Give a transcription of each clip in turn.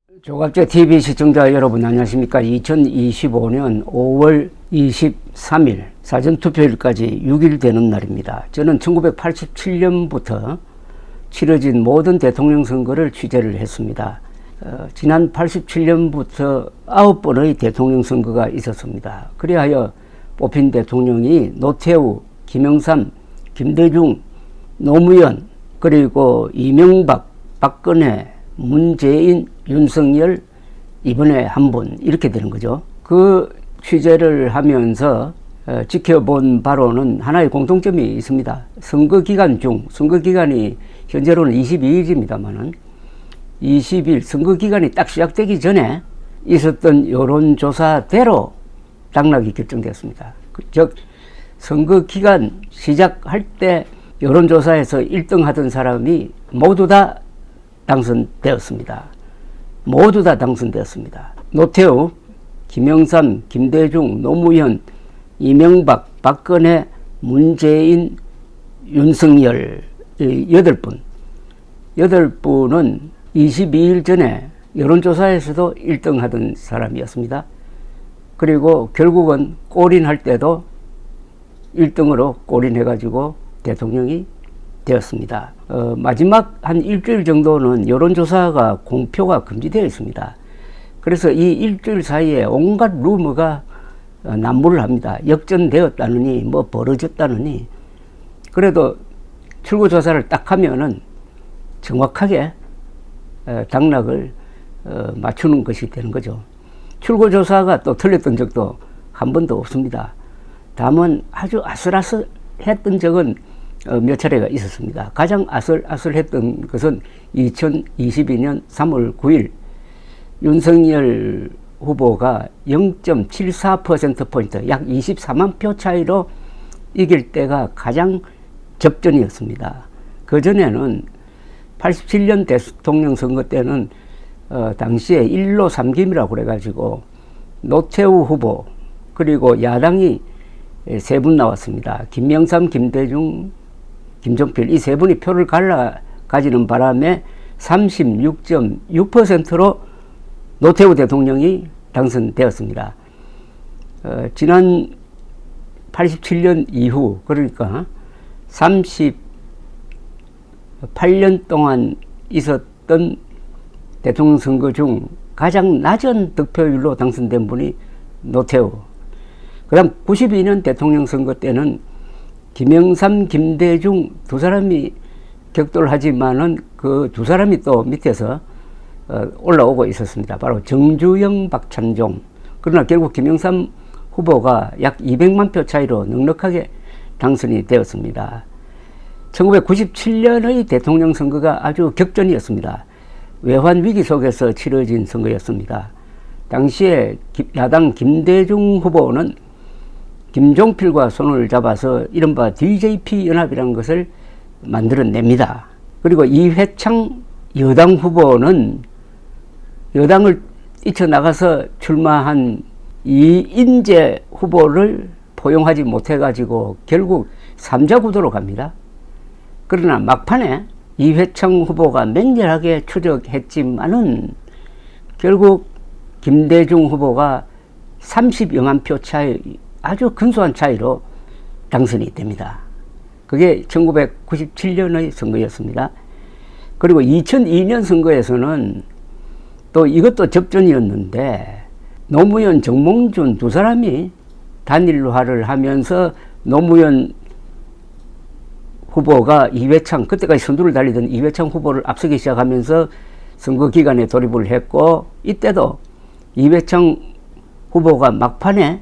조갑제 TV 시청자 여러분 안녕하십니까. 2025년 5월 23일 사전투표일까지 6일 되는 날입니다. 저는 1987년부터 치러진 모든 대통령 선거를 취재를 했습니다. 지난 87년부터 9번의 대통령 선거가 있었습니다. 그리하여 뽑힌 대통령이 노태우, 김영삼, 김대중, 노무현, 그리고 이명박, 박근혜, 문재인, 윤석열, 이번에 한 분 이렇게 되는 거죠. 그 취재를 하면서 지켜본 바로는 하나의 공통점이 있습니다. 선거 기간 중, 선거 기간이 현재로는 22일입니다만은 20일 선거 기간이 딱 시작되기 전에 있었던 여론조사대로 당락이 결정되었습니다. 즉 선거 기간 시작할 때 여론조사에서 1등 하던 사람이 모두 다 당선되었습니다. 모두 다 당선되었습니다. 노태우, 김영삼, 김대중, 노무현, 이명박, 박근혜, 문재인, 윤석열 8분. 8분은 22일 전에 여론조사에서도 1등 하던 사람이었습니다. 그리고 결국은 골인할 때도 1등으로 골인해가지고 대통령이 되었습니다. 마지막 한 일주일 정도는 여론조사가 공표가 금지되어 있습니다. 그래서 이 일주일 사이에 온갖 루머가 난무를 합니다. 역전되었다느니 뭐 벌어졌다느니. 그래도 출구조사를 딱 하면은 정확하게 당락을 맞추는 것이 되는 거죠. 출구조사가 또 틀렸던 적도 한 번도 없습니다. 다만 아주 아슬아슬했던 적은 몇 차례가 있었습니다. 가장 아슬아슬했던 것은 2022년 3월 9일 윤석열 후보가 0.74%포인트 약 24만 표 차이로 이길 때가 가장 접전이었습니다. 그전에는 87년 대통령 선거 때는 당시에 1로 3김이라고 그래가지고 노태우 후보 그리고 야당이 세 분 나왔습니다. 김영삼, 김대중, 김종필 이 세 분이 표를 가지는 바람에 36.6%로 노태우 대통령이 당선되었습니다. 지난 87년 이후 그러니까 38년 동안 있었던 대통령 선거 중 가장 낮은 득표율로 당선된 분이 노태우. 그 다음 92년 대통령 선거 때는 김영삼, 김대중 두 사람이 격돌을 하지만은 그 두 사람이 또 밑에서 올라오고 있었습니다. 바로 정주영, 박찬종. 그러나 결국 김영삼 후보가 약 200만 표 차이로 넉넉하게 당선이 되었습니다. 1997년의 대통령 선거가 아주 격전이었습니다. 외환 위기 속에서 치러진 선거였습니다. 당시에 야당 김대중 후보는 김종필과 손을 잡아서 이른바 DJP 연합이라는 것을 만들어냅니다. 그리고 이회창 여당 후보는 여당을 뛰쳐나가서 출마한 이인재 후보를 포용하지 못해가지고 결국 3자 구도로 갑니다. 그러나 막판에 이회창 후보가 맹렬하게 추격했지만은 결국 김대중 후보가 30여만 표 차이 아주 근소한 차이로 당선이 됩니다. 그게 1997년의 선거였습니다. 그리고 2002년 선거에서는 또 이것도 접전이었는데 노무현, 정몽준 두 사람이 단일화를 하면서 노무현 후보가 이회창, 그때까지 선두를 달리던 이회창 후보를 앞서기 시작하면서 선거 기간에 돌입을 했고 이때도 이회창 후보가 막판에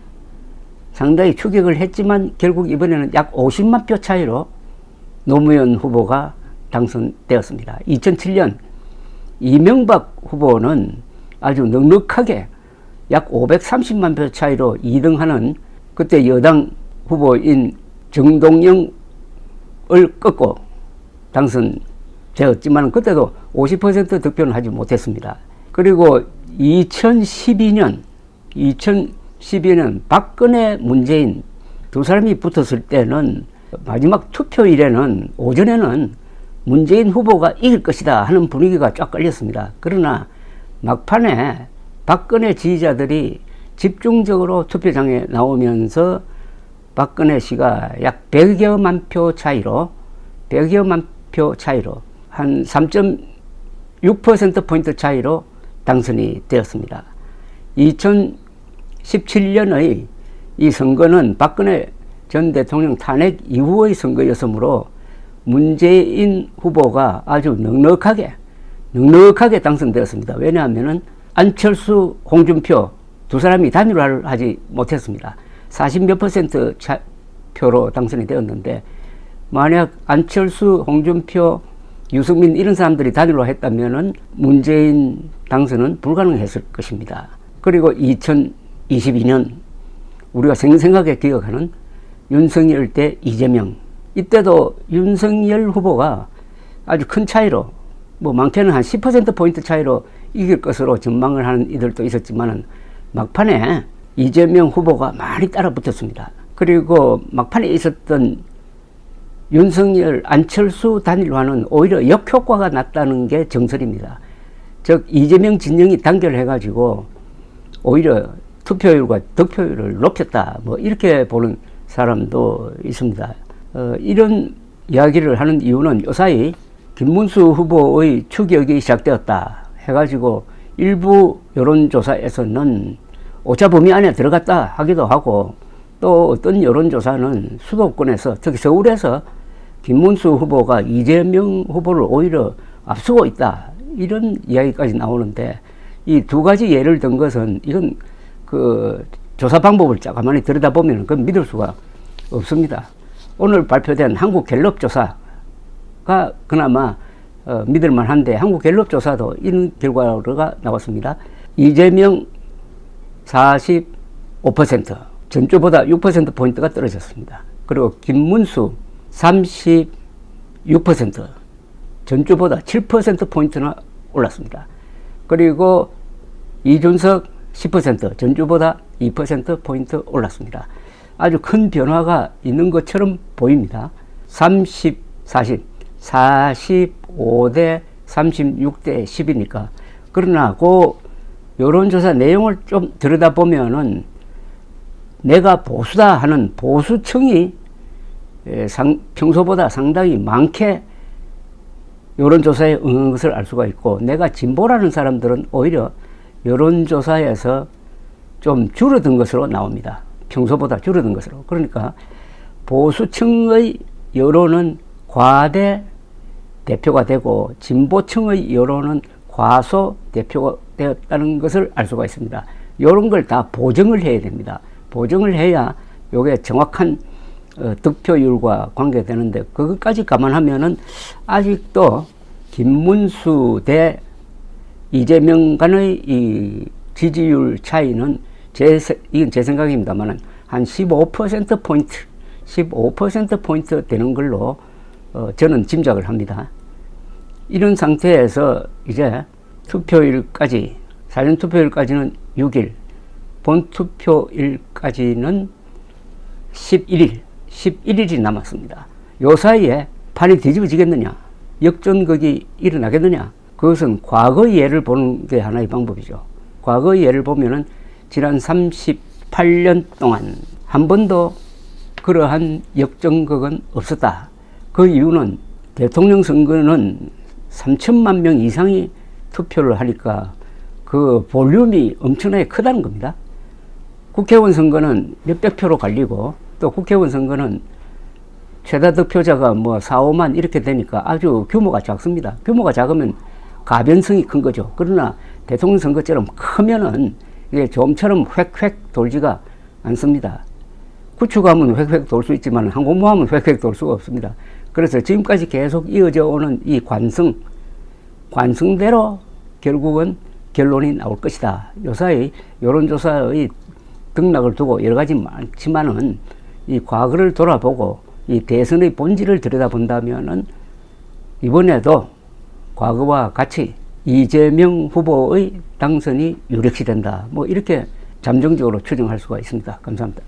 상당히 추격을 했지만 결국 이번에는 약 50만 표 차이로 노무현 후보가 당선되었습니다. 2007년 이명박 후보는 아주 넉넉하게 약 530만 표 차이로 2등하는 그때 여당 후보인 정동영을 꺾고 당선되었지만 그때도 50% 득표는 하지 못했습니다. 그리고 2012년 박근혜, 문재인 두 사람이 붙었을 때는 마지막 투표일에는 오전에는 문재인 후보가 이길 것이다 하는 분위기가 쫙 깔렸습니다. 그러나 막판에 박근혜 지지자들이 집중적으로 투표장에 나오면서 박근혜 씨가 약 100여만 표 차이로 한 3.6%포인트 차이로 당선이 되었습니다. 2017년의 이 선거는 박근혜 전 대통령 탄핵 이후의 선거였으므로 문재인 후보가 아주 넉넉하게 당선되었습니다. 왜냐하면 안철수, 홍준표 두 사람이 단일화를 하지 못했습니다. 40몇 퍼센트 표로 당선이 되었는데, 만약 안철수, 홍준표, 유승민 이런 사람들이 단일화 했다면 문재인 당선은 불가능했을 것입니다. 그리고 2022년 우리가 생생하게 기억하는 윤석열 대 이재명, 이때도 윤석열 후보가 아주 큰 차이로, 뭐 많게는 한 10%포인트 차이로 이길 것으로 전망을 하는 이들도 있었지만 막판에 이재명 후보가 많이 따라 붙었습니다. 그리고 막판에 있었던 윤석열, 안철수 단일화는 오히려 역효과가 났다는 게 정설입니다. 즉 이재명 진영이 단결해가지고 오히려 투표율과 득표율을 높였다, 뭐 이렇게 보는 사람도 있습니다. 이런 이야기를 하는 이유는 요사이 김문수 후보의 추격이 시작되었다 해가지고 일부 여론조사에서는 오차범위 안에 들어갔다 하기도 하고, 또 어떤 여론조사는 수도권에서, 특히 서울에서 김문수 후보가 이재명 후보를 오히려 앞서고 있다, 이런 이야기까지 나오는데, 이 두 가지 예를 든 것은 이건 그 조사 방법을 가만히 들여다보면 그건 믿을 수가 없습니다. 오늘 발표된 한국 갤럽 조사가 그나마 믿을만 한데, 한국 갤럽 조사도 이런 결과가 나왔습니다. 이재명 45%, 전주보다 6%포인트가 떨어졌습니다. 그리고 김문수 36%, 전주보다 7%포인트나 올랐습니다. 그리고 이준석 10%, 전주보다 2%포인트 올랐습니다. 아주 큰 변화가 있는 것처럼 보입니다. 45대 36대 10이니까. 그러나 그 여론조사 내용을 좀 들여다보면은 내가 보수다 하는 보수층이 평소보다 상당히 많게 여론조사에 응한 것을 알 수가 있고, 내가 진보라는 사람들은 오히려 여론조사에서 좀 줄어든 것으로 나옵니다. 평소보다 줄어든 것으로. 그러니까 보수층의 여론은 과대 대표가 되고 진보층의 여론은 과소 대표가 되었다는 것을 알 수가 있습니다. 이런 걸 다 보정을 해야 됩니다. 보정을 해야 이게 정확한 득표율과 관계되는데, 그것까지 감안하면은 아직도 김문수 대 이재명 간의 이 지지율 차이는 이건 제 생각입니다만 한 15%포인트 되는 걸로 저는 짐작을 합니다. 이런 상태에서 이제 투표일까지, 사전투표일까지는 6일, 본투표일까지는 11일이 남았습니다. 요 사이에 판이 뒤집어지겠느냐, 역전극이 일어나겠느냐, 그것은 과거의 예를 보는 게 하나의 방법이죠. 과거의 예를 보면은 지난 38년 동안 한 번도 그러한 역전극은 없었다. 그 이유는 대통령 선거는 3천만 명 이상이 투표를 하니까 그 볼륨이 엄청나게 크다는 겁니다. 국회의원 선거는 몇백 표로 갈리고, 또 국회의원 선거는 최다 득표자가 뭐 4, 5만 이렇게 되니까 아주 규모가 작습니다. 규모가 작으면 가변성이 큰 거죠. 그러나 대통령 선거처럼 크면은 이게 좀처럼 획획 돌지가 않습니다. 구축하면 획획 돌 수 있지만 항공모함은 획획 돌 수가 없습니다. 그래서 지금까지 계속 이어져 오는 이 관성대로 결국은 결론이 나올 것이다. 요사이 여론조사의 등락을 두고 여러 가지 많지만은 이 과거를 돌아보고 이 대선의 본질을 들여다본다면은 이번에도 과거와 같이 이재명 후보의 당선이 유력시 된다. 뭐 이렇게 잠정적으로 추정할 수가 있습니다. 감사합니다.